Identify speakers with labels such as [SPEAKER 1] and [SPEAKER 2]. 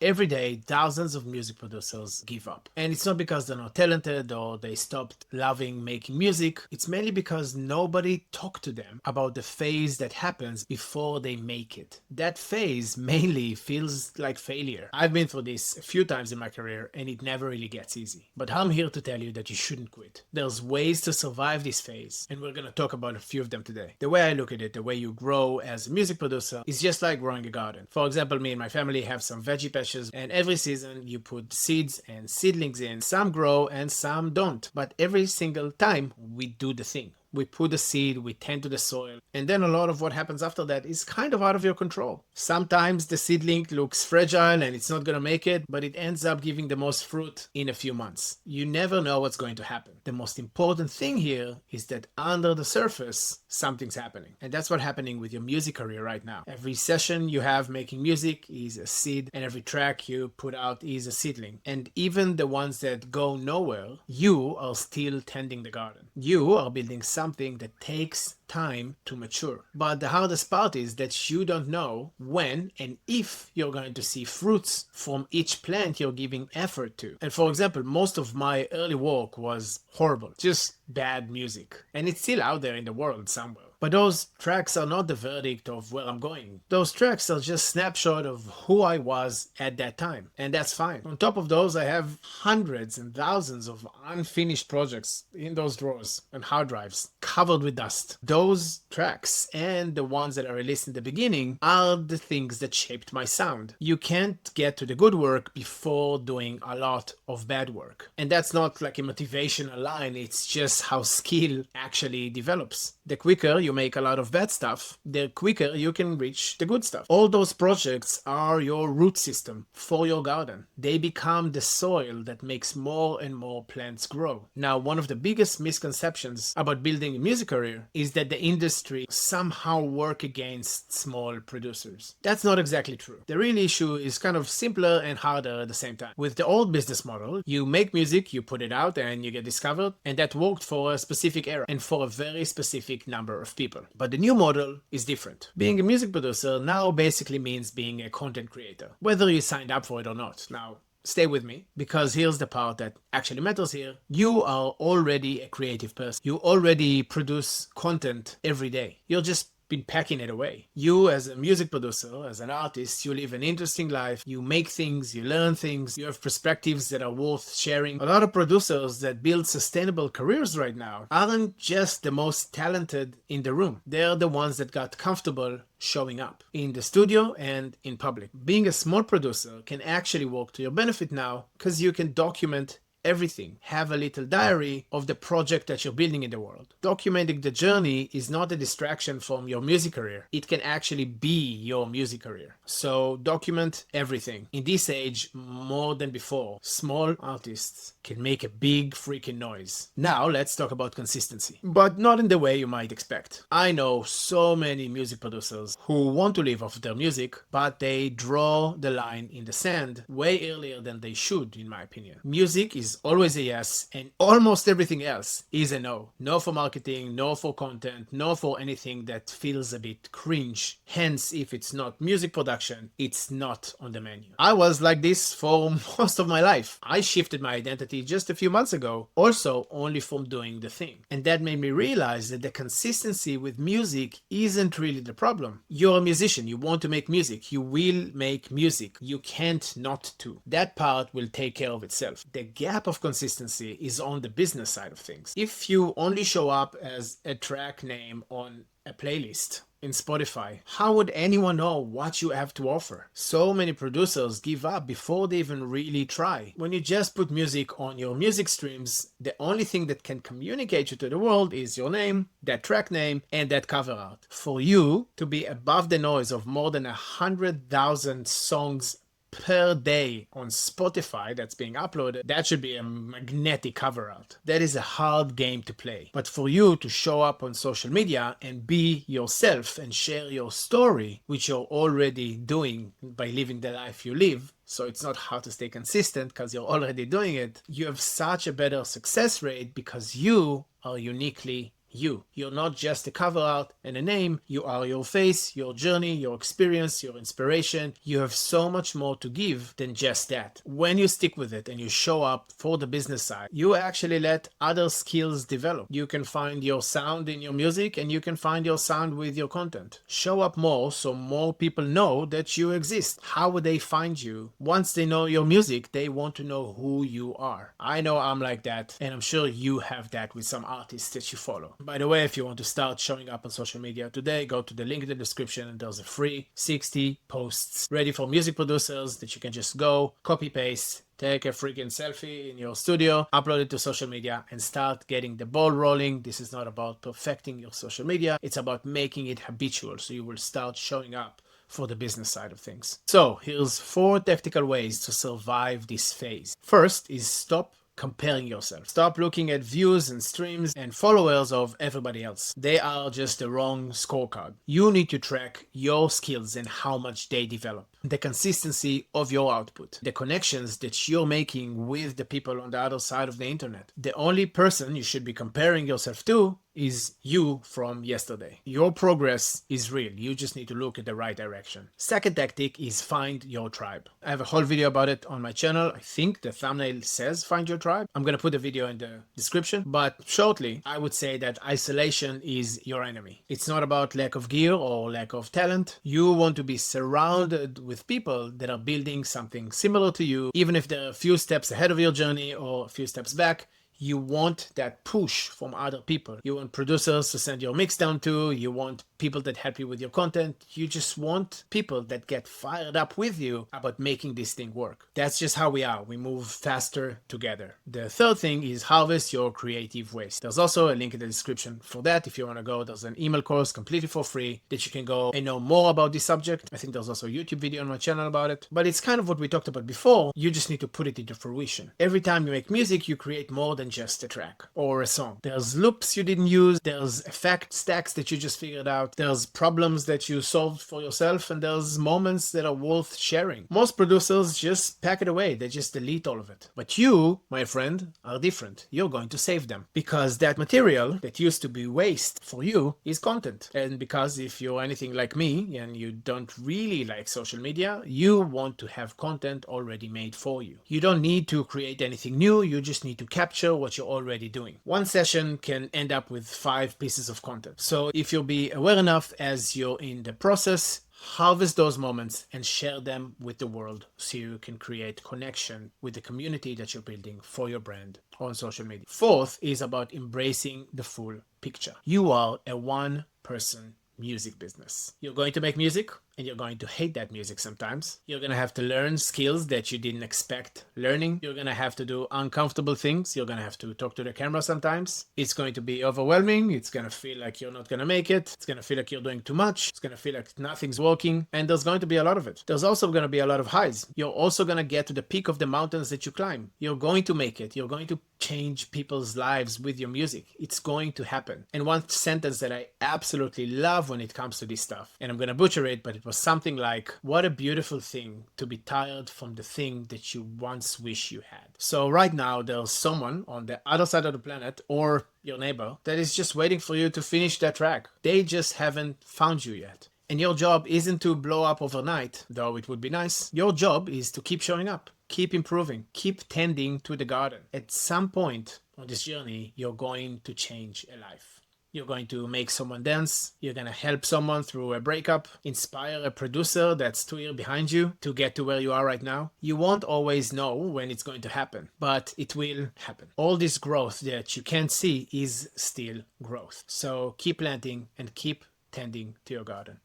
[SPEAKER 1] every day thousands of music producers give up. And it's not because they're not talented or they stopped loving making music. It's mainly because nobody talked to them about the phase that happens before they make it. That phase mainly feels like failure. I've been through this a few times in my career and it never really gets easy. But I'm here to tell you that you shouldn't quit. There's ways to survive this phase, and we're gonna talk about a few of them today. The way I look at it, the way you grow as a music producer is just like growing a garden. For example, me and my family have some veggie patches, and every season you put seeds and seedlings in. Some grow and some don't, but every single time we do the thing. We put the seed, we tend to the soil, and then a lot of what happens after that is kind of out of your control. Sometimes the seedling looks fragile and it's not gonna make it, but it ends up giving the most fruit in a few months. You never know what's going to happen. The most important thing here is that under the surface, something's happening. And that's what's happening with your music career right now. Every session you have making music is a seed, and every track you put out is a seedling. And even the ones that go nowhere, you are still tending the garden. You are building something that takes time to mature. But the hardest part is that you don't know when and if you're going to see fruits from each plant you're giving effort to. And for example, most of my early work was horrible, just bad music. And it's still out there in the world somewhere. But those tracks are not the verdict of where I'm going. Those tracks are just snapshot of who I was at that time. And that's fine. On top of those, I have hundreds and thousands of unfinished projects in those drawers and hard drives covered with dust. Those tracks and the ones that I released in the beginning are the things that shaped my sound. You can't get to the good work before doing a lot of bad work. And that's not like a motivational line, it's just how skill actually develops. The quicker you make a lot of bad stuff, the quicker you can reach the good stuff. All those projects are your root system for your garden. They become the soil that makes more and more plants grow. Now, one of the biggest misconceptions about building a music career is that the industry somehow work against small producers. That's not exactly true. The real issue is kind of simpler and harder at the same time. With the old business model, you make music, you put it out, and you get discovered, and that worked for a specific era and for a very specific number of people. But the new model is different. Being a music producer now basically means being a content creator, whether you signed up for it or not. Now, stay with me, because here's the part that actually matters here. You are already a creative person. You already produce content every day. You're just been packing it away. You as a music producer, as an artist, you live an interesting life, you make things, you learn things, you have perspectives that are worth sharing. A lot of producers that build sustainable careers right now aren't just the most talented in the room. They're the ones that got comfortable showing up in the studio and in public. Being a small producer can actually work to your benefit now, because you can document everything. Have a little diary of the project that you're building in the world. Documenting the journey is not a distraction from your music career. It can actually be your music career. So document everything. In this age, more than before, small artists can make a big freaking noise. Now let's talk about consistency, but not in the way you might expect. I know so many music producers who want to live off their music, but they draw the line in the sand way earlier than they should, in my opinion. Music is always a yes, and almost everything else is a no. No for marketing, no for content, no for anything that feels a bit cringe. Hence, if it's not music production, it's not on the menu. I was like this for most of my life. I shifted my identity just a few months ago, also only from doing the thing. And that made me realize that the consistency with music isn't really the problem. You're a musician, you want to make music, you will make music. You can't not to. That part will take care of itself. The gap of consistency is on the business side of things. If you only show up as a track name on a playlist in Spotify, how would anyone know what you have to offer? So many producers give up before they even really try. When you just put music on your music streams, the only thing that can communicate you to the world is your name, that track name, and that cover art. For you to be above the noise of more than 100,000 songs per day on Spotify that's being uploaded, that should be a magnetic cover art. That is a hard game to play. But for you to show up on social media and be yourself and share your story, which you're already doing by living the life you live, so it's not hard to stay consistent because you're already doing it, you have such a better success rate because you are uniquely you. You're not just a cover art and a name. You are your face, your journey, your experience, your inspiration. You have so much more to give than just that. When you stick with it and you show up for the business side, you actually let other skills develop. You can find your sound in your music and you can find your sound with your content. Show up more so more people know that you exist. How would they find you? Once they know your music, they want to know who you are. I know I'm like that, and I'm sure you have that with some artists that you follow. By the way, if you want to start showing up on social media today, go to the link in the description and there's a free 60 posts ready for music producers that you can just go, copy paste, take a freaking selfie in your studio, upload it to social media, and start getting the ball rolling. This is not about perfecting your social media. It's about making it habitual so you will start showing up for the business side of things. So here's 4 tactical ways to survive this phase. First is stop comparing yourself. Stop looking at views and streams and followers of everybody else. They are just the wrong scorecard. You need to track your skills and how much they develop, the consistency of your output, the connections that you're making with the people on the other side of the internet. The only person you should be comparing yourself to is you from yesterday. Your progress is real. You just need to look at the right direction. Second tactic is find your tribe. I have a whole video about it on my channel. I think the thumbnail says find your tribe. I'm going to put a video in the description, but shortly, I would say that isolation is your enemy. It's not about lack of gear or lack of talent. You want to be surrounded with people that are building something similar to you, even if they're a few steps ahead of your journey or a few steps back. You want that push from other people. You want producers to send your mix down to. You want people that help you with your content. You just want people that get fired up with you about making this thing work. That's just how we are. We move faster together. The third thing is harvest your creative waste. There's also a link in the description for that. If you want to go, there's an email course completely for free that you can go and know more about this subject. I think there's also a YouTube video on my channel about it. But it's kind of what we talked about before. You just need to put it into fruition. Every time you make music, you create more than just a track or a song. There's loops you didn't use, there's effect stacks that you just figured out, there's problems that you solved for yourself, and there's moments that are worth sharing. Most producers just pack it away, they just delete all of it. But you, my friend, are different. You're going to save them because that material that used to be waste for you is content. And because if you're anything like me and you don't really like social media, you want to have content already made for you. You don't need to create anything new, you just need to capture what you're already doing. One session can end up with 5 pieces of content. So if you'll be aware enough as you're in the process, harvest those moments and share them with the world so you can create connection with the community that you're building for your brand on social media. Fourth is about embracing the full picture. You are a one-person music business. You're going to make music and you're going to hate that music sometimes. You're going to have to learn skills that you didn't expect learning. You're going to have to do uncomfortable things. You're going to have to talk to the camera sometimes. It's going to be overwhelming. It's going to feel like you're not going to make it. It's going to feel like you're doing too much. It's going to feel like nothing's working. And there's going to be a lot of it. There's also going to be a lot of highs. You're also going to get to the peak of the mountains that you climb. You're going to make it. You're going to change people's lives with your music. It's going to happen. And one sentence that I absolutely love when it comes to this stuff, and I'm going to butcher it, but it was something like, what a beautiful thing to be tired from the thing that you once wish you had. So right now there's someone on the other side of the planet or your neighbor that is just waiting for you to finish that track. They just haven't found you yet. And your job isn't to blow up overnight, though it would be nice. Your job is to keep showing up, keep improving, keep tending to the garden. At some point on this journey, you're going to change a life. You're going to make someone dance. You're going to help someone through a breakup, inspire a producer that's 2 years behind you to get to where you are right now. You won't always know when it's going to happen, but it will happen. All this growth that you can't see is still growth. So keep planting and keep tending to your garden.